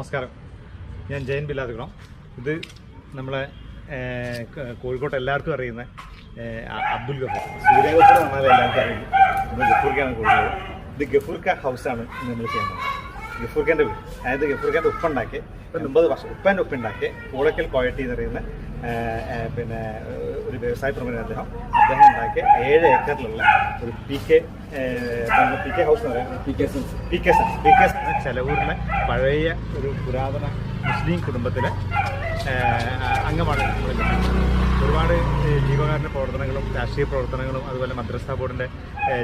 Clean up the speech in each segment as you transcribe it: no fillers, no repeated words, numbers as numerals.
നമസ്കാരം, ഞാൻ ജയൻ ബില്ലാതിക്കണം. ഇത് നമ്മളെ കോഴിക്കോട്ട് എല്ലാവർക്കും അറിയുന്ന അബ്ദുൽ ഗഫൂർ, സൂര്യഗഫൂർ എന്നാലും എല്ലാവർക്കും അറിയുന്നത്. നമ്മൾ ഗഫൂർക്കാണ് കൂടുതൽ. ഇത് ഗഫൂർക്ക ഹൗസാണ് നമ്മൾ ചെയ്യുന്നത്. ഗഫൂർഖാൻ്റെ വീട്, അതായത് ഗഫൂർഖാൻ്റെ ഉപ്പുണ്ടാക്കി 90 വർഷം ഉപ്പാൻ്റെ ഉപ്പുണ്ടാക്കി പൂളക്കൽ കോയട്ടി എന്ന് പറയുന്ന പിന്നെ ഒരു വ്യവസായ പ്രമുഖൻ അദ്ദേഹം ഉണ്ടാക്കിയ 7 ഏക്കറിലുള്ള ഒരു പി കെ ഹൗസ് എന്ന് പറയുന്നത്. പി കെ ചെലവൂരിലെ പഴയ ഒരു പുരാതന മുസ്ലിം കുടുംബത്തിലെ അംഗമാണ്. ഒരുപാട് ജീവകാരുണ്യ പ്രവർത്തനങ്ങളും രാഷ്ട്രീയ പ്രവർത്തനങ്ങളും അതുപോലെ മദ്രസ ബോർഡിൻ്റെ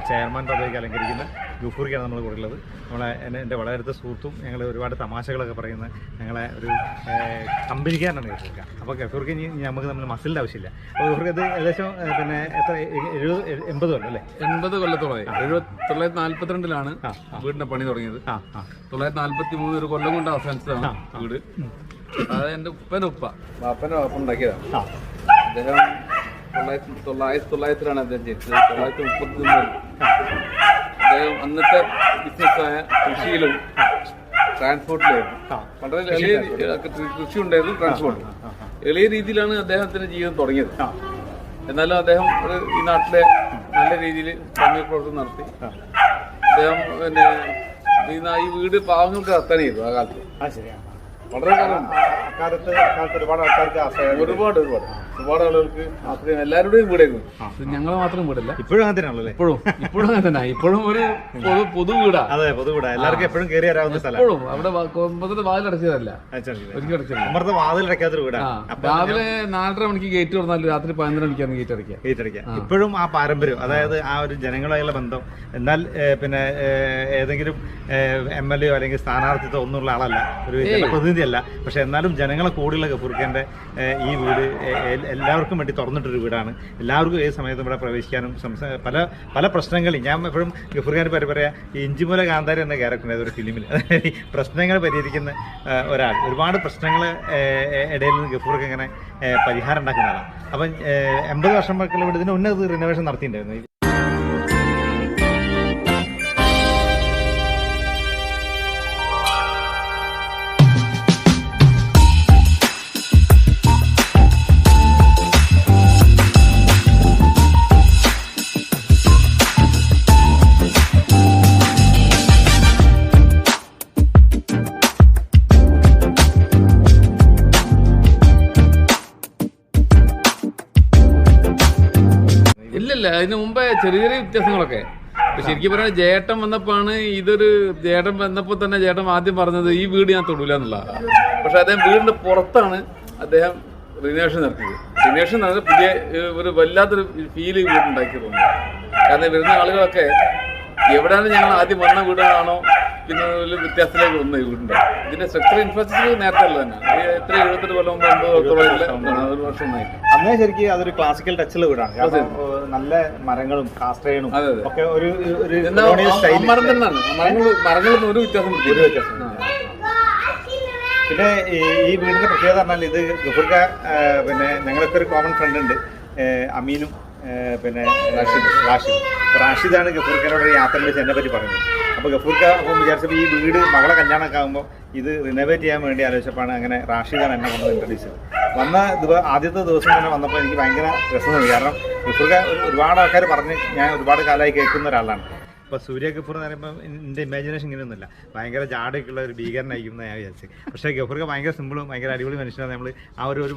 ചെയർമാൻ പദവിക്ക് അലങ്കരിക്കുന്ന ഗഫൂർക്കാണ് നമ്മൾ കൂടെ ഉള്ളത്. എൻ്റെ വളരെ അടുത്ത സുഹൃത്തും ഞങ്ങൾ ഒരുപാട് തമാശകളൊക്കെ പറയുന്ന ഞങ്ങളെ ഒരു കമ്പനിക്കാരനാണ് ഗഫൂർക്ക. അപ്പോൾ ഗഫൂർക്ക് ഇനി നമുക്ക് നമ്മൾ മസിലിൻ്റെ ആവശ്യമില്ല. അപ്പോൾ ഗഫൂർക്ക് ഇത് ഏകദേശം പിന്നെ എത്ര 70-80 കൊല്ലം അല്ലേ? 80 കൊല്ലത്തോളമായി. 1942 വീടിൻ്റെ പണി തുടങ്ങിയത്. 1943 ഒരു കൊല്ലം കൊണ്ട് അവസാനിച്ചതാണ് വീട്. അതായത് എൻ്റെ ഉപ്പൻ്റെ വാപ്പ ഉണ്ടാക്കിയതാണ്. അദ്ദേഹം 1900 അദ്ദേഹം ജനിച്ചത്. 1933 അദ്ദേഹം അന്നത്തെ ബിസിനസ്സായ കൃഷിയിലും ട്രാൻസ്പോർട്ടിലായിരുന്നു. വളരെ എളിയ കൃഷി ഉണ്ടായിരുന്നു, ട്രാൻസ്പോർട്ട് എളിയ രീതിയിലാണ് അദ്ദേഹത്തിന്റെ ജീവിതം തുടങ്ങിയത്. എന്നാലും അദ്ദേഹം ഈ നാട്ടിലെ നല്ല രീതിയിൽ സാമൂഹ്യ പ്രവർത്തനം നടത്തി. അദ്ദേഹം പിന്നെ ഈ വീട് പാവങ്ങൾക്ക് നടത്താൻ ചെയ്തു ആ കാലത്ത്. വളരെ കാലം അക്കാലത്ത് ഒരുപാട് ആൾക്കാർക്ക് ഒരുപാട് ആളുകൾക്ക് ആശ്രയം എല്ലാവരുടെയും വീടായിരുന്നു. ഞങ്ങൾ മാത്രം വീടല്ല, ഇപ്പോഴും അങ്ങനെ തന്നെയാണല്ലോ. ഇപ്പോഴും അങ്ങനെ തന്നെ. ഇപ്പോഴും ഒരു പൊതു വീടാ. അതെ, പൊതു വീടാ. എല്ലാവർക്കും എപ്പോഴും കയറി വരാവുന്ന സ്ഥലം. എപ്പോഴും അവിടെ വാതിലടച്ചതല്ല, ഒരിക്കലും വാതിലടക്കാത്തൊരു വീടാണ്. രാവിലെ 4:30 മണിക്ക് ഗേറ്റ് തുറന്നാൽ രാത്രി 11 മണിക്കാണ് ഗേറ്റ് അടയ്ക്കുക. ഇപ്പോഴും ആ പാരമ്പര്യം, അതായത് ആ ഒരു ജനങ്ങളുമായുള്ള ബന്ധം. എന്നാൽ പിന്നെ ഏതെങ്കിലും MLA അല്ലെങ്കിൽ സ്ഥാനാർത്ഥിത്വം ഒന്നുമുള്ള ആളല്ല, ഒരു ജനപ്രതിനിധി അല്ല. പക്ഷെ എന്നാലും ജനങ്ങളെ കൂടിയുള്ള ഗഫൂർഖാൻ്റെ ഈ വീട് എല്ലാവർക്കും വേണ്ടി തുറന്നിട്ടൊരു വീടാണ്. എല്ലാവർക്കും ഏത് സമയത്തും ഇവിടെ പ്രവേശിക്കാനും പല പ്രശ്നങ്ങളും. ഞാൻ എപ്പോഴും ഗഫൂർഖാൻ്റെ പറയാം, ഈ ഇഞ്ചിമൂല കാന്താരി എന്ന ക്യാരക്ടർ ഒരു ഫിലിമിൽ പ്രശ്നങ്ങൾ പരിഹരിക്കുന്ന ഒരാൾ. ഒരുപാട് പ്രശ്നങ്ങൾ ഇടയിൽ നിന്ന് ഗഫൂർക്ക് ഇങ്ങനെ പരിഹാരം ഉണ്ടാക്കുന്നതാണ്. അപ്പം 80 വർഷം പഴക്കമുള്ള വീട് ഇതിന് ഉന്നത റിനോവേഷൻ നടത്തിയിട്ടുണ്ടായിരുന്നു. ഇല്ല, അതിന് മുമ്പേ ചെറിയ ചെറിയ വ്യത്യാസങ്ങളൊക്കെ. ശരിക്കും പറഞ്ഞാൽ ജേട്ടൻ വന്നപ്പോഴാണ് ജേട്ടൻ വന്നപ്പോൾ തന്നെ ചേട്ടൻ ആദ്യം പറഞ്ഞത് ഈ വീട് ഞാൻ തൊടൂല എന്നുള്ളതാണ്. പക്ഷെ അദ്ദേഹം വീടിന്റെ പുറത്താണ് അദ്ദേഹം റിനോവേഷൻ നടത്തിയത്. റിനോവേഷൻ നടത്തി പുതിയ ഒരു വല്ലാത്തൊരു ഫീല് വീടുണ്ടാക്കി തോന്നുന്നു. കാരണം വരുന്ന ആളുകളൊക്കെ എവിടെയാണ് ഞങ്ങൾ ആദ്യം വന്ന വീടാണോ പിന്നെ വ്യത്യാസത്തിലേക്ക് വന്ന ഈ വീടുണ്ട്. ഇതിന്റെ സ്ട്രക്ചർ ഇൻഫ്രാസ്ട്രക്ചർ നേരത്തെ ഉള്ളത് തന്നെ. എത്ര 78 കൊല്ലം മുമ്പ് 80 ഒരു വർഷം അന്നേ ശരിക്കും അതൊരു ക്ലാസിക്കൽ ടച്ചുള്ള വീടാണ്. നല്ല മരങ്ങളും കാസ്ട്രേണും ഒക്കെ ഒരു മരം തന്നെയാണ്. മരങ്ങളൊന്നും ഒരു വ്യത്യാസം. പിന്നെ ഈ വീടിന്റെ പ്രത്യേകത പറഞ്ഞാൽ ഇത് ഗഫൂർക്ക പിന്നെ ഞങ്ങളൊക്കെ ഒരു കോമൺ ഫ്രണ്ട് ഉണ്ട്, അമീനും പിന്നെ റാഷിദാണ് ഗഫൂർക്കനോട് യാത്രയിൽ എന്നെ പറ്റി പറഞ്ഞത്. അപ്പോൾ ഗഫൂർക്ക അപ്പം വിചാരിച്ചപ്പോൾ ഈ വീട് മകളെ കല്യാണമൊക്കെ ആകുമ്പോൾ ഇത് റിനോവേറ്റ് ചെയ്യാൻ വേണ്ടി ആലോചിച്ചപ്പോഴാണ് അങ്ങനെ റാഷിദാൻ എന്നെ കൊണ്ട് ഇൻട്രൊഡ്യൂസ് ചെയ്തത്. വന്ന ആദ്യത്തെ ദിവസം തന്നെ വന്നപ്പോൾ എനിക്ക് ഭയങ്കര രസം തോന്നി. കാരണം ഗഫൂർക്ക ഒരുപാട് ആൾക്കാർ പറഞ്ഞ് ഞാൻ ഒരുപാട് കാലമായി കേൾക്കുന്ന ഒരാളാണ്. ഇപ്പോൾ സൂര്യ ഗഫൂർ എന്ന് പറയുമ്പോൾ എൻ്റെ ഇമാജിനേഷൻ ഇങ്ങനെയൊന്നുമില്ല, ഭയങ്കര ജാടയൊക്കെയുള്ള ഒരു ഭീകരനായിരിക്കും എന്ന് ഞാൻ വിചാരിച്ചത്. പക്ഷേ ഗഫൂർക്ക് ഭയങ്കര സിമ്പിളും ഭയങ്കര അടിപൊളി മനുഷ്യനാണ്. നമ്മൾ ആ ഒരു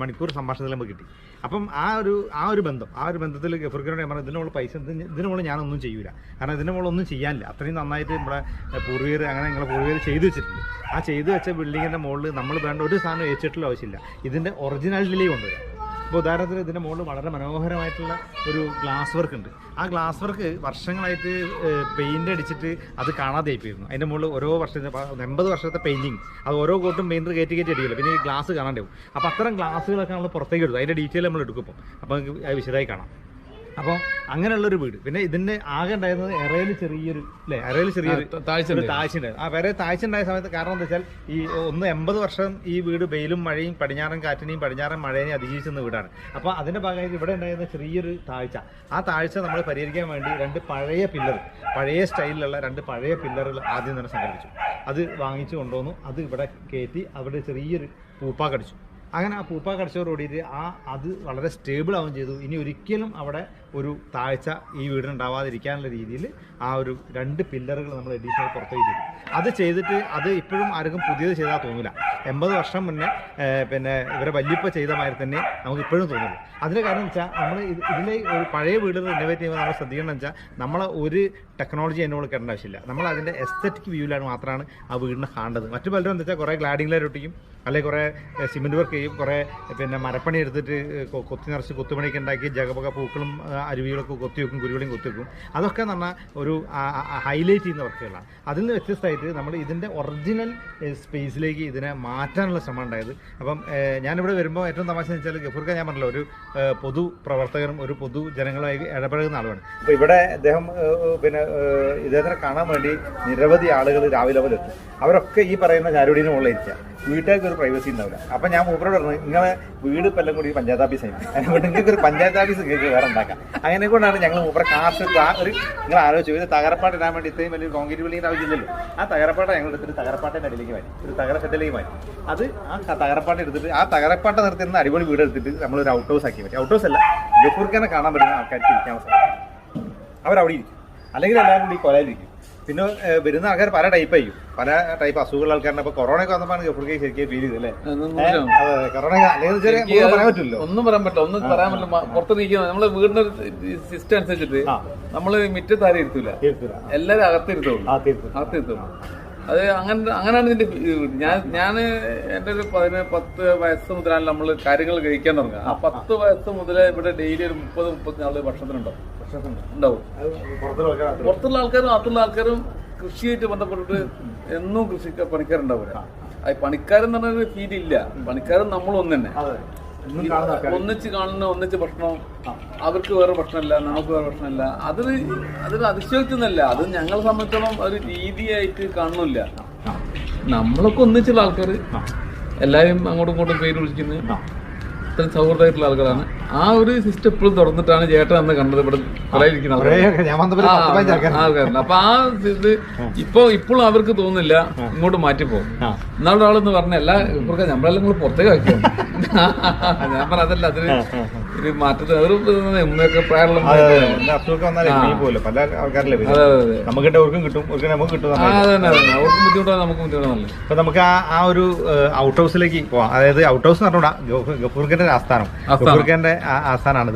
മണിക്കൂർ സംഭാഷണത്തിൽ നമുക്ക് കിട്ടി. അപ്പം ആ ഒരു ബന്ധത്തിൽ ഗഫൂർക്കിനോട് ഞാൻ പറഞ്ഞു ഇതിനുള്ള പൈസ ഇതിന് മുകളിൽ ഞാനൊന്നും ചെയ്യൂല, കാരണം ഇതിന് മുകളിൽ ഒന്നും ചെയ്യാനില്ല. അത്രയും നന്നായിട്ട് നമ്മുടെ പൂർവികർ അങ്ങനെ നിങ്ങളെ പൂർവികർ ചെയ്തു വെച്ചിട്ടുണ്ട്. ആ ചെയ്തു വെച്ച ബിൽഡിങ്ങിൻ്റെ മുകളിൽ നമ്മൾ വേണ്ട ഒരു സാധനം ഏച്ചിട്ടുള്ള ആവശ്യമില്ല, ഇതിൻ്റെ ഒറിജിനാലിറ്റിയിലേക്ക് കൊണ്ടുവരാം. ഇപ്പോൾ ഉദാഹരണത്തിന് ഇതിൻ്റെ മുകളിൽ വളരെ മനോഹരമായിട്ടുള്ള ഒരു ഗ്ലാസ് വർക്ക് ഉണ്ട്. ആ ഗ്ലാസ് വർക്ക് വർഷങ്ങളായിട്ട് പെയിൻ്റ് അടിച്ചിട്ട് അത് കാണാതെ ആയിപ്പോയിരുന്നു. അതിൻ്റെ മുകളിൽ ഓരോ വർഷത്തെ 80 വർഷത്തെ പെയിൻറ്റിങ് അത് ഓരോ കോട്ടും പെയിൻറ്റർ കയറ്റി അടിക്കില്ല, പിന്നെ ഈ ഗ്ലാസ് കാണാണ്ടാവും. അപ്പോൾ അത്തരം ഗ്ലാസ്സുകളൊക്കെ നമ്മൾ പുറത്തേക്ക് എടുക്കും, അതിൻ്റെ ഡീറ്റെയിൽ നമ്മൾ എടുക്കും. അപ്പോൾ അത് വിശദമായി കാണാം. അപ്പോൾ അങ്ങനെയുള്ളൊരു വീട്. പിന്നെ ഇതിൻ്റെ ആകെ ഉണ്ടായിരുന്നത് എറയിൽ ചെറിയൊരു താഴ്ച ഉണ്ടായിരുന്നു. ആ വേറെ താഴ്ച ഉണ്ടായ സമയത്ത് കാരണം എന്താ വെച്ചാൽ ഈ 80 വർഷം ഈ വീട് വെയിലും മഴയും പടിഞ്ഞാറൻ കാറ്റിനെയും പടിഞ്ഞാറൻ മഴയെയും അതിജീവിച്ചുന്ന വീടാണ്. അപ്പോൾ അതിൻ്റെ ഭാഗമായിട്ട് ഇവിടെ ഉണ്ടായിരുന്ന ചെറിയൊരു താഴ്ച, ആ താഴ്ച നമ്മൾ പരിഹരിക്കാൻ വേണ്ടി 2 പഴയ സ്റ്റൈലിലുള്ള 2 പഴയ പില്ലറുകൾ ആദ്യം തന്നെ സംഘടിപ്പിച്ചു. അത് വാങ്ങിച്ചു കൊണ്ടുവന്നു, അത് ഇവിടെ കയറ്റി അവിടെ ചെറിയൊരു പൂപ്പാ കടിച്ചു. അങ്ങനെ ആ പൂപ്പാ കടിച്ചതോടുകൂടിയിട്ട് അത് വളരെ സ്റ്റേബിൾ ആവുകയും ചെയ്തു. ഇനി ഒരിക്കലും അവിടെ ഒരു താഴ്ച ഈ വീടിനുണ്ടാവാതിരിക്കാനുള്ള രീതിയിൽ ആ ഒരു 2 പില്ലറുകൾ നമ്മൾ അഡീഷണൽ പുറത്തേക്ക് ചെയ്തു. അത് ചെയ്തിട്ട് അത് ഇപ്പോഴും ആർക്കും പുതിയത് ചെയ്താൽ തോന്നില്ല. 80 വർഷം മുന്നേ പിന്നെ ഇവരെ വല്യപ്പ ചെയ്ത മാതിരി തന്നെ നമുക്ക് ഇപ്പോഴും തോന്നുള്ളൂ. അതിൻ്റെ കാരണം വെച്ചാൽ നമ്മൾ ഇതിലെ ഒരു പഴയ വീടുകൾ റിനോവേറ്റ് ചെയ്യുമ്പോൾ നമ്മൾ ശ്രദ്ധിക്കണം വെച്ചാൽ നമ്മളെ ഒരു ടെക്നോളജി അതിനോട് കിടേണ്ട ആവശ്യമില്ല. നമ്മൾ അതിൻ്റെ എസ്തെറ്റിക് വ്യൂവിലാണ് മാത്രമാണ് ആ വീടിനെ കാണേണ്ടത്. മറ്റു പലരും എന്താ വെച്ചാൽ കുറേ ഗ്ലാഡിംഗ് ലൈറ്റ് ഒട്ടിക്കും, അല്ലെങ്കിൽ കുറേ സിമെൻറ്റ് വർക്ക് ചെയ്യും, കുറേ പിന്നെ മരപ്പണി എടുത്തിട്ട് കൊത്തി നിറച്ച് കൊത്തുപണിയൊക്കെ ഉണ്ടാക്കി ജഗപക പൂക്കളും അരുവികളൊക്കെ കൊത്തിവെക്കും, കുരുവിളിയും കൊത്തിവെക്കും. അതൊക്കെ എന്ന് പറഞ്ഞാൽ ഒരു ഹൈലൈറ്റ് ചെയ്യുന്ന വർക്കുകളാണ്. അതിൽ നിന്ന് വ്യത്യസ്തമായിട്ട് നമ്മൾ ഇതിൻ്റെ ഒറിജിനൽ സ്പേസിലേക്ക് ഇതിനെ മാറ്റാനുള്ള ശ്രമം ഉണ്ടായത്. അപ്പം ഞാനിവിടെ വരുമ്പോൾ ഏറ്റവും തമാശ എന്ന് വെച്ചാൽ ഗഫൂർക്ക ഞാൻ പറഞ്ഞല്ലോ ഒരു പൊതുപ്രവർത്തകനും ഒരു പൊതുജനങ്ങളുമായി ഇടപഴകുന്ന ആളുമാണ്. അപ്പോൾ ഇവിടെ അദ്ദേഹം പിന്നെ ഇദ്ദേഹത്തിനെ കാണാൻ വേണ്ടി നിരവധി ആളുകൾ രാവിലെ പോലെ എത്തും. അവരൊക്കെ ഈ പറയുന്ന ചാരുടീന് മുകളിൽ ഇരിക്കുക, വീട്ടുകാർക്ക് ഒരു പ്രൈവസി ഉണ്ടാവില്ല. അപ്പം ഞാൻ മൂപ്പരോട് പറഞ്ഞു നിങ്ങളെ വീട് ഇപ്പം എല്ലാം കൂടി പഞ്ചായത്ത് ഓഫീസായിരുന്നു, അതുകൊണ്ട് നിങ്ങൾക്ക് ഒരു പഞ്ചായത്ത് ഓഫീസ് നിങ്ങൾക്ക് വേറെ ഉണ്ടാക്കാം. അങ്ങനെ കൊണ്ടാണ് ഞങ്ങൾ മൂപ്പരെ കാർഷിക ഒരു നിങ്ങൾ ആലോചിച്ചു ഇത് തകരപ്പാട്ട് ഇടാൻ വേണ്ടി ഇത്രയും വലിയ കോൺക്രീറ്റ് ബിൽഡിങ്ങിൻ്റെ ആവശ്യമില്ലല്ലോ. ആ തകരപ്പാട്ട ഞങ്ങൾ എടുത്തിട്ട് തകരപ്പാട്ടിൻ്റെ അടിയിലേക്ക് മാറ്റി, ഒരു തകര ഷെഡിലേക്ക് മാറ്റി. അത് ആ തകരപ്പാട്ട് എടുത്തിട്ട് ആ തകരപ്പാട്ട നിർത്തിയിരുന്ന അടിപൊളി വീട് എടുത്തിട്ട് നമ്മളൊരു ഔട്ട് ഹൗസ് ആക്കി മാറ്റി. ഔട്ട് ഹൗസ് അല്ല, ഗഫൂർക്കനെ കാണാൻ പറ്റുന്ന ആൾക്കാർക്ക് ഇരിക്കാൻ അവസരം അവരവിടെ ഇരിക്കും, അല്ലെങ്കിൽ എല്ലാവരും കൂടി കൊലയിലിരിക്കും. പിന്നെ വരുന്ന ആൾക്കാർ പല ടൈപ്പ് അസുഖമുള്ള ആൾക്കാരുടെ. അപ്പൊ കൊറോണയൊക്കെ വന്നപ്പോൾ ഗഫൂർക്ക ശരിക്കും ഫീൽ ചെയ്തല്ലേ? കൊറോണ അല്ലെങ്കിൽ പറയാൻ പറ്റില്ലല്ലോ, ഒന്നും പറയാൻ പറ്റില്ല. പുറത്ത് നിൽക്കുന്നത് നമ്മള് വീടിന്റെ സിസ്റ്റം അനുസരിച്ചിട്ട് നമ്മള് മുറ്റത്താരും ഇരുത്തൂല, എല്ലാരും അകത്തിരുത്തുള്ളൂ. അത് അങ്ങനെയാണ് ഇതിന്റെ. ഞാൻ എന്റെ ഒരു 10 വയസ്സ് മുതലാണ് നമ്മള് കാര്യങ്ങൾ കഴിക്കാൻ തുടങ്ങുക. ആ 10 വയസ്സ് മുതലേ ഇവിടെ ഡെയിലി ഒരു 30-30 ആള് ഭക്ഷണത്തിനുണ്ടാവും. പുറത്തുള്ള ആൾക്കാരും അകത്തുള്ള ആൾക്കാരും കൃഷിയായിട്ട് ബന്ധപ്പെട്ടിട്ട് എന്നും പണിക്കാരുണ്ടാവില്ല. പണിക്കാരെന്ന് പറഞ്ഞൊരു ഫീൽ ഇല്ല. പണിക്കാരും നമ്മളും ഒന്ന് തന്നെ, ഒന്നിച്ച് കാണുന്ന ഒന്നിച്ച് ഭക്ഷണം. അവർക്ക് വേറെ ഭക്ഷണമില്ല, നമുക്ക് വേറെ ഭക്ഷണമില്ല. അതൊരു അതിശയോക്തിയൊന്നുമല്ല. അത് ഞങ്ങളെ സംബന്ധിച്ചോളം ഒരു രീതിയായിട്ട് കാണുന്നില്ല. നമ്മളൊക്കെ ഒന്നിച്ചുള്ള ആൾക്കാർ എല്ലാവരും അങ്ങോട്ടും ഇങ്ങോട്ടും പേര് വിളിക്കുന്നത് ഇത്രയും സൗഹൃദമായിട്ടുള്ള ആൾക്കാരാണ്. ആ ഒരു സിസ്റ്റം ഇപ്പോഴും തുറന്നിട്ടാണ് ചേട്ടൻ അന്ന് കണ്ടത്. ഇവിടെ കുറേയിരിക്കുന്ന ആൾക്കാരുണ്ട്. അപ്പൊ ആ ഇത് ഇപ്പോഴും അവർക്ക് തോന്നുന്നില്ല ഇങ്ങോട്ട് മാറ്റിപ്പോകും. എന്നാളുടെ ആളെന്ന് പറഞ്ഞ എല്ലാ ഇപ്പൊക്കെ നമ്മളെല്ലാം കൂടെ പുറത്തേക്ക് വയ്ക്കും. ഞാൻ പറഞ്ഞ അതല്ല, അതിന് ഒരു മാറ്റത്തിന് ഒരു ഉമ്മയൊക്കെ പ്രായമുള്ള പല ആൾക്കാരിലെ നമുക്ക് കിട്ടും, നമുക്ക് കിട്ടും. അവർക്ക് ബുദ്ധിമുട്ടാണ്, നമുക്ക് ബുദ്ധിമുട്ടാണല്ലോ. അപ്പൊ നമുക്ക് ആ ഒരു ഔട്ട് ഹൗസിലേക്ക് പോവാം. അതായത് ഔട്ട് ഹൗസ് എന്ന് പറഞ്ഞാൽ ഗഫൂർക്കന്റെ ആസ്ഥാനം, ഗഫൂർക്കന്റെ ആസ്ഥാനാണ്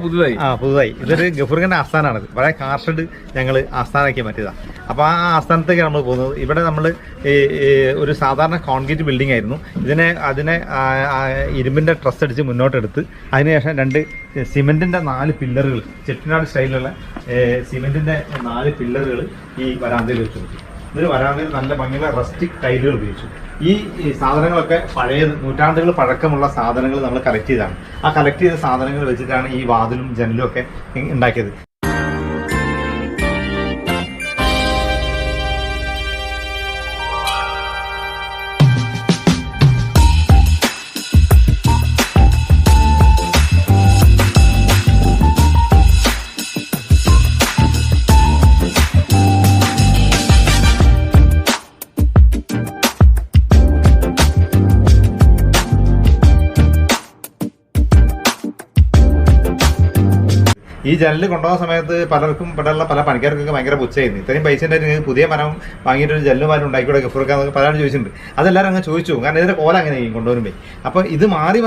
പുതുതായി. ഇതൊരു ഗഫൂർക്കന്റെ ആസ്ഥാനാണ്. വളരെ കാർഷഡ് ഞങ്ങൾ ആസ്ഥാനാക്കി മാറ്റിയതാണ്. അപ്പൊ ആ ആസ്ഥാനത്തേക്ക് നമ്മൾ പോകുന്നത്. ഇവിടെ നമ്മൾ ഒരു സാധാരണ കോൺക്രീറ്റ് ബിൽഡിംഗ് ആയിരുന്നു. അതിനെ ഇരുമ്പിന്റെ ട്രസ് അടിച്ച് മുന്നോട്ടെടുത്ത് അതിനുശേഷം 2 സിമെന്റിന്റെ 4 പില്ലറുകൾ, ചെട്ടിനാട് സ്റ്റൈലിലുള്ള സിമെന്റിന്റെ 4 പില്ലറുകൾ ഈ വരാന്തയിൽ വെച്ച് കൊടുത്തു. ഇതൊരു വരാന്തയിൽ നല്ല ഭംഗിയുള്ള റസ്റ്റിക് ടൈലുകൾ ഉപയോഗിച്ചു. ഈ സാധനങ്ങളൊക്കെ പഴയ നൂറ്റാണ്ടുകൾ പഴക്കമുള്ള സാധനങ്ങൾ നമ്മൾ കളക്ട് ചെയ്തതാണ്. ആ കളക്ട് ചെയ്ത സാധനങ്ങൾ വെച്ചിട്ടാണ് ഈ വാതിലും ജനലും ഒക്കെ ഉണ്ടാക്കിയത്. ഈ ജനൽ കൊണ്ടുപോകുന്ന സമയത്ത് പലർക്കും ഇവിടെയുള്ള പല പണിക്കാർക്കൊക്കെ ഭയങ്കര പുച്ഛമായിരുന്നു. ഇത്രയും പൈസ ഉണ്ടായിട്ട് പുതിയ മരം വാങ്ങിയിട്ട് ഒരു ജനൽ മരം ഉണ്ടാക്കിക്കൂടെ ഗഫൂർക്ക എന്നൊക്കെ പലരും ചോദിച്ചിട്ടുണ്ട്. അതെല്ലാവരും അങ്ങ് ചോദിച്ചു, കാരണം ഇതിന്റെ കോല അങ്ങനെ ചെയ്യും കൊണ്ടുവരുമ്പോൾ. അപ്പോൾ ഇത് മാറി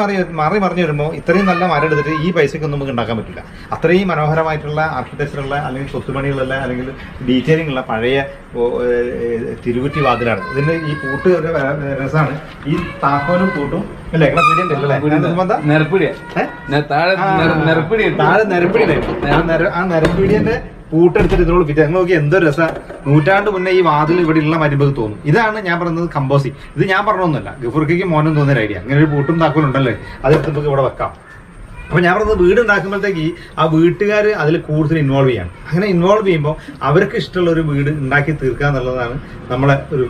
മറിഞ്ഞു വരുമ്പോൾ ഇത്രയും നല്ല മരം എടുത്തിട്ട് ഈ പൈസയ്ക്കൊന്നും നമുക്ക് ഉണ്ടാക്കാൻ പറ്റില്ല. അത്രയും മനോഹരമായിട്ടുള്ള ആർക്കിടെക്ചറുള്ള അല്ലെങ്കിൽ കൊത്തുപണികളുള്ള അല്ലെങ്കിൽ ഡീറ്റെയിലിംഗ് ഉള്ള പഴയ തിരുവുറ്റി വാതിലാണ്. ഇതിന്റെ ഈ പൂട്ട് ഒരു രസമാണ്. ഈ താക്കോലും പൂട്ടും അല്ലേ താഴെ നിരപ്പിടി. ആ നിരപ്പിടിന്റെ പൂട്ടെടുത്തിട്ട് ഇതിനോട് ഫിറ്റ്. നിങ്ങൾ നോക്കി എന്തൊരു രസം. നൂറ്റാണ്ട് മുന്നേ ഈ വാതിൽ ഇവിടെ ഉള്ള മരുമ്പക്ക് തോന്നും. ഇതാണ് ഞാൻ പറയുന്നത് കമ്പോസി. ഇത് ഞാൻ പറഞ്ഞൊന്നുമല്ല, ഗഫൂർക്കയ്ക്ക് മോനും തോന്നിയ ഐഡിയ. അങ്ങനെ ഒരു പൂട്ടും താക്കോലും ഉണ്ടല്ലേ, അതെടുത്ത് നമുക്ക് ഇവിടെ വെക്കാം. അപ്പൊ ഞാൻ പറഞ്ഞത് വീട് ഉണ്ടാക്കുമ്പോഴത്തേക്ക് ആ വീട്ടുകാർ അതിൽ കൂടുതൽ ഇൻവോൾവ് ചെയ്യാണ്. അങ്ങനെ ഇൻവോൾവ് ചെയ്യുമ്പോൾ അവർക്ക് ഇഷ്ടമുള്ള ഒരു വീട് ഉണ്ടാക്കി തീർക്കുക എന്നുള്ളതാണ് നമ്മളെ ഒരു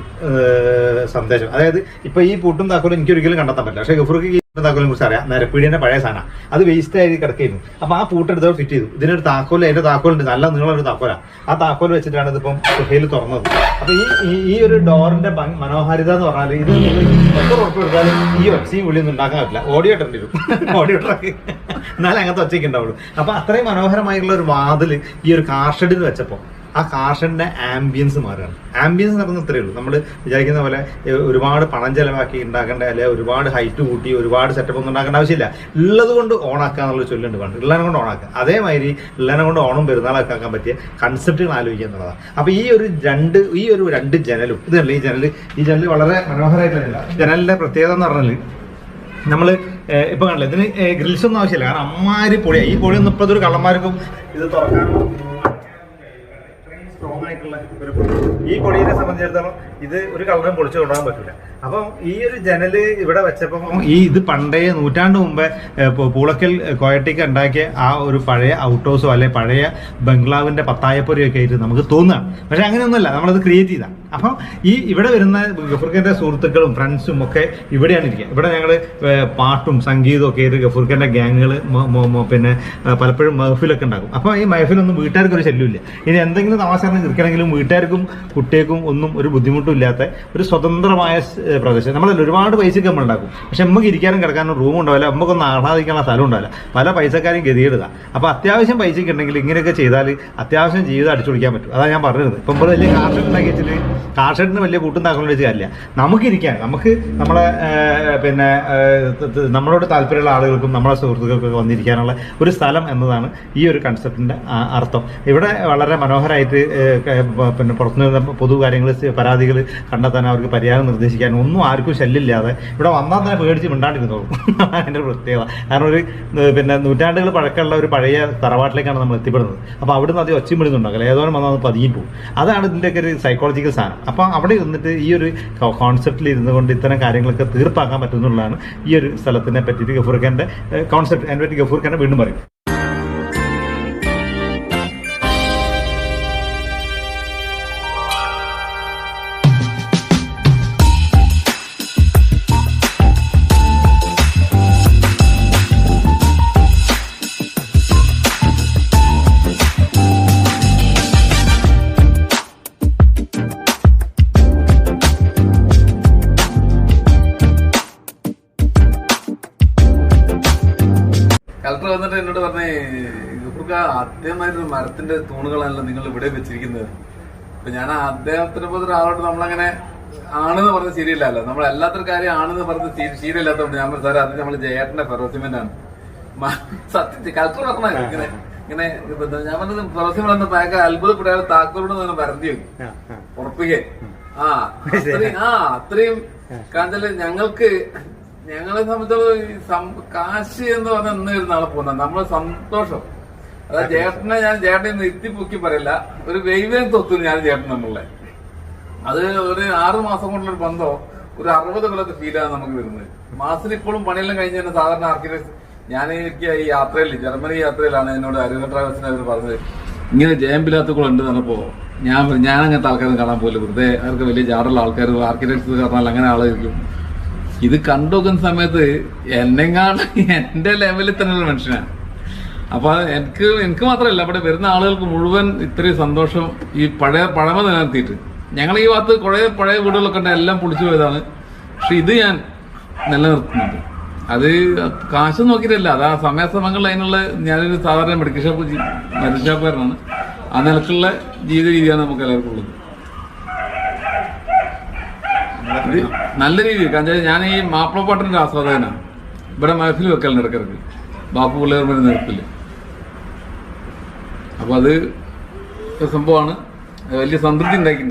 സന്ദേശം. അതായത് ഇപ്പൊ ഈ പൂട്ടും താക്കോലും എനിക്ക് ഒരിക്കലും കണ്ടെത്താൻ പറ്റില്ല. പക്ഷേ ഗഫൂർക്ക് താക്കോലിനെ കുറിച്ച് അറിയാം. നിരപ്പീടിന്റെ പഴയ സാധനം അത് വേസ്റ്റ് ആയി കിടക്കായിരുന്നു. അപ്പൊ ആ പൂട്ടെടുത്ത് ഫിറ്റ് ചെയ്തു. ഇതിനൊരു താക്കോല്, അതിന്റെ താക്കോലുണ്ട്, നല്ല നീളൊരു താക്കോല. ആ താക്കോൽ വെച്ചിട്ടാണ് ഇതിപ്പം സുഹേൽ തുറന്നത്. അപ്പൊ ഈ ഒരു ഡോറിന്റെ മനോഹാരിത എന്ന് പറഞ്ഞാൽ ഇത് എത്ര ഉറപ്പ് കൊടുത്താലും ഈ ഒച്ചയും വിളിയൊന്നും ഉണ്ടാക്കാൻ പറ്റില്ല. ഓഡിയോ ഇട്ടേണ്ടി വരും, ഓഡിയോ ട്രാക്ക്, എന്നാലും അങ്ങനത്തെ ഒച്ചയ്ക്ക് ഉണ്ടാവുള്ളൂ. അപ്പൊ അത്രയും മനോഹരമായിട്ടുള്ള ഒരു വാതിൽ ഈ ഒരു കാർ ഷെഡിൽ വെച്ചപ്പോൾ ആ കാർ ഷെഡിന്റെ ആംബിയൻസ് മാറുകയാണ്. ആംബിയൻസ് നടന്ന ഇത്രയേ ഉള്ളൂ. നമ്മൾ വിചാരിക്കുന്ന പോലെ ഒരുപാട് പണം ചെലവാക്കി ഉണ്ടാക്കേണ്ട, അല്ലെ ഒരുപാട് ഹൈറ്റ് കൂട്ടി ഒരുപാട് സെറ്റപ്പ് ഒന്നും ഉണ്ടാക്കേണ്ട ആവശ്യമില്ല. ഉള്ളത് കൊണ്ട് ഓണാക്കുക എന്നുള്ള ചൊല്ലുണ്ട് പണ്ട്. ഉള്ളതിനെ കൊണ്ട് ഓണാക്കുക. അതേമാതിരി ഉള്ളതിനെ കൊണ്ട് ഓണം പെരുന്നാളൊക്കെ ആക്കാൻ പറ്റിയ കൺസെപ്റ്റുകൾ ആലോചിക്കുക എന്നുള്ളതാണ്. അപ്പൊ ഈ ഒരു രണ്ട് ജനലും ഇതല്ലേ, ഈ ജനൽ വളരെ മനോഹരമായിട്ടുള്ള ജനലിന്റെ പ്രത്യേകത എന്ന് പറഞ്ഞാൽ നമ്മൾ ഇപ്പൊ കണ്ടില്ല, ഇതിന് ഗ്രിൽസ് ഒന്നും ആവശ്യമില്ല. കാരണം അമ്മാരി പൊടിയാണ്. ഈ പൊടിയൊന്നും ഇപ്പോഴത്തെ ഒരു കള്ളന്മാർക്കും ഇത് തുറക്കാനോ സ്ട്രോങ് ആയിട്ടുള്ള ഒരു പൊടി. ഈ പൊടിയെ സംബന്ധിച്ചിടത്തോളം ഇത് ഒരു കളറും പൊളിച്ചു കൊണ്ടുപോകാൻ പറ്റില്ല. അപ്പം ഈ ഒരു ജനല് ഇവിടെ വെച്ചപ്പം ഇത് പണ്ടേ നൂറ്റാണ്ട് മുമ്പേ പൂളക്കൽ കോയട്ടിക്ക് ഉണ്ടാക്കിയ ആ ഒരു പഴയ ഔട്ട് ഹൗസോ അല്ലെ പഴയ ബംഗ്ലാവിന്റെ പത്തായപ്പൊരിയൊക്കെ ആയിട്ട് നമുക്ക് തോന്നുകയാണ്. പക്ഷെ അങ്ങനെയൊന്നുമല്ല, നമ്മളത് ക്രിയേറ്റ് ചെയ്താണ്. അപ്പം ഇവിടെ വരുന്ന ഗഫൂർക്കന്റെ സുഹൃത്തുക്കളും ഫ്രണ്ട്സും ഒക്കെ ഇവിടെയാണ് ഇരിക്കുക. ഇവിടെ ഞങ്ങൾ പാട്ടും സംഗീതവും ഒക്കെ ആയിട്ട് ഗഫൂർക്കന്റെ ഗ്യാങ്ങുകൾ പിന്നെ പലപ്പോഴും മഹഫിലൊക്കെ ഉണ്ടാകും. അപ്പോൾ ഈ മഹഫിലൊന്നും വീട്ടുകാർക്ക് ഒരു ശല്യമില്ല. ഇനി എന്തെങ്കിലും തമാശ നിൽക്കണമെങ്കിലും വീട്ടുകാർക്കും കുട്ടികൾക്കും ഒന്നും ഒരു ബുദ്ധിമുട്ടും ഇല്ലാത്ത ഒരു സ്വതന്ത്രമായ പ്രദേശം. നമ്മളല്ല ഒരുപാട് പൈസയ്ക്ക് നമ്മൾ ഉണ്ടാക്കും, പക്ഷെ നമുക്ക് ഇരിക്കാനും കിടക്കാനും റൂം ഉണ്ടാവില്ല, നമുക്കൊന്നും ആഹ്ലാദിക്കാനുള്ള സ്ഥലം ഉണ്ടാവില്ല. പല പൈസക്കാരും ഗതിയിടുക. അപ്പോൾ അത്യാവശ്യം പൈസയ്ക്ക് ഉണ്ടെങ്കിൽ ഇങ്ങനെയൊക്കെ ചെയ്താൽ അത്യാവശ്യം ജീവിതം അടിച്ചു പിടിക്കാൻ പറ്റും. അതാണ് ഞാൻ പറഞ്ഞത്. ഇപ്പം ഇപ്പോൾ വലിയ കാർ ഷെഡ് ഉണ്ടാക്കി വെച്ചിട്ട് കാർ ഷെഡിന് വലിയ കൂട്ടും താക്കളും വെച്ച് കാര്യമില്ല. നമുക്കിരിക്കാൻ, നമുക്ക് നമ്മളെ പിന്നെ നമ്മളോട് താല്പര്യമുള്ള ആളുകൾക്കും നമ്മളെ സുഹൃത്തുക്കൾക്കൊക്കെ വന്നിരിക്കാനുള്ള ഒരു സ്ഥലം എന്നതാണ് ഈ ഒരു കൺസെപ്റ്റിന്റെ അർത്ഥം. ഇവിടെ വളരെ മനോഹരമായിട്ട് പിന്നെ പുറത്തുനിന്ന് പൊതു കാര്യങ്ങൾ പരാതികൾ കണ്ടെത്താൻ അവർക്ക് പരിഹാരം നിർദ്ദേശിക്കാൻ ഒന്നും ആർക്കും ശല്യമില്ലാതെ ഇവിടെ വന്നാൽ തന്നെ പേടിച്ച് മിണ്ടാണ്ടിരുന്നോളും. അതിൻ്റെ ഒരു പ്രത്യേകത. കാരണം ഒരു പിന്നെ നൂറ്റാണ്ടുകൾ പഴക്കമുള്ള ഒരു പഴയ തറവാട്ടിലേക്കാണ് നമ്മൾ എത്തിപ്പെടുന്നത്. അപ്പോൾ അവിടുന്ന് അത് ഒച്ചയും വിടുന്നുണ്ടാകില്ല, ഏതോരം വന്നാൽ അത് പതിയും പോകും. അതാണ് ഇതിൻ്റെയൊക്കെ ഒരു സൈക്കോളജിക്കൽ സാധനം. അപ്പോൾ അവിടെ ഇരുന്നിട്ട് ഈ ഒരു കോൺസെപ്റ്റിൽ ഇരുന്നു കൊണ്ട് ഇത്തരം കാര്യങ്ങളൊക്കെ തീർപ്പാക്കാൻ പറ്റുന്നുള്ളതാണ് ഈ ഒരു സ്ഥലത്തിനെ പറ്റിയിട്ട് ഗഫൂർക്കൻ്റെ കോൺസെപ്റ്റ്. അതിനെ പറ്റി ഗഫൂർക്കനെ വീണ്ടും പറയും. കളക്ടർ വന്നിട്ട് എന്നോട് പറഞ്ഞേ, ഗഫൂർക്ക ആദ്യമായിട്ടൊരു മരത്തിന്റെ തൂണുകളാണല്ലോ നിങ്ങൾ ഇവിടെ വെച്ചിരിക്കുന്നത്. അപ്പൊ ഞാൻ അദ്ദേഹത്തിനെ പോലെ ഒരാളോട് നമ്മളങ്ങനെ ആണെന്ന് പറഞ്ഞ് ശരിയല്ലല്ലോ. നമ്മൾ എല്ലാത്തൊരു കാര്യം ആണെന്ന് പറഞ്ഞ് ശരിയല്ലാത്തതുകൊണ്ട് ഞാൻ സാറേ അത് നമ്മൾ ജയേട്ടന്റെ ഫെറോസിമെന്റ് ആണ്. സത്യം കളക്ടർ പറഞ്ഞ ഇങ്ങനെ ഞാൻ പറഞ്ഞത് ഫെറോസിമെന്റ് എന്ന പാക്ക് അത്ഭുതപ്പെടാതെ താക്കോലോട് തന്നെ പരന്തി ഉറപ്പിക്കേ. അത്രയും കാഞ്ചല് ഞങ്ങളെ സംബന്ധിച്ചോളം കാശ് എന്ന് പറഞ്ഞാൽ ഇന്ന് ഒരു നാളെ പോകുന്ന നമ്മളെ സന്തോഷം. അതായത് ചേട്ടനെ നിർത്തി പൊക്കി പറയില്ല, ഒരു വെയ്വേം തൊത്തുന്നു ഞാൻ ചേട്ടൻ നമ്മളെ. അത് ഒരു 6 മാസം കൊണ്ടുള്ളൊരു ബന്ധം ഒരു 60 കൊല്ലത്തെ ഫീലാണ് നമുക്ക് വരുന്നത്. മാസത്തിൽ ഇപ്പോഴും പണിയെല്ലാം കഴിഞ്ഞ് തന്നെ സാധാരണ ആർക്കിടെക്ട് എനിക്ക് ഈ യാത്രയിൽ ജർമ്മനി യാത്രയിലാണ് എന്നോട് അരുണ ട്രാവൽസിനെ അവർ പറഞ്ഞത് ഇങ്ങനെ ജയമ്പില്ലാത്തക്കുളുണ്ട് പറഞ്ഞപ്പോ ഞാൻ അങ്ങനത്തെ ആൾക്കാരും കാണാൻ പോലും വെറുതെ അവർക്ക് വലിയ ജാടുള്ള ആൾക്കാർ ആർക്കിടെക്ട്സ് പറഞ്ഞാൽ അങ്ങനെ ആളായിരിക്കും. ഇത് കണ്ടുനോക്കുന്ന സമയത്ത് എന്നെങ്ങാണ്ട് എന്റെ ലെവലിൽ തന്നെയുള്ള മനുഷ്യനാണ്. അപ്പൊ എനിക്ക് മാത്രമല്ല അവിടെ വരുന്ന ആളുകൾക്ക് മുഴുവൻ ഇത്രയും സന്തോഷം ഈ പഴമ നിലനിർത്തിയിട്ട്. ഞങ്ങൾ ഈ ഭാഗത്ത് കുറെ പഴയ വീടുകളൊക്കെ ഉണ്ട്, എല്ലാം പൊളിച്ചു പോയതാണ്. പക്ഷെ ഇത് ഞാൻ നിലനിർത്തുന്നുണ്ട്. അത് കാശ് നോക്കിയിട്ടല്ല, അത് ആ സമയാസമയങ്ങളിൽ അതിനുള്ള ഞാനൊരു സാധാരണ മെഡിക്കൽ ഷോപ്പുകാരനാണ്. ആ നിലക്കുള്ള ജീവിത രീതിയാണ് നമുക്ക് എല്ലാവർക്കും ഉള്ളത്. ഇത് നല്ല രീതി. കാരണം ഞാൻ ഈ മാപ്പിളപ്പാട്ടിന്റെ ആസ്വാദകനാണ്. ഇവിടെ മഹഫിൽ വെക്കലുണ്ട് ഇടക്കിടക്ക്, ബാപ്പു പിള്ളേർമയുടെ നേതൃത്വത്തില്. അപ്പൊ അത് സംഭവമാണ്, വലിയ സംതൃപ്തി ഉണ്ടാക്കി.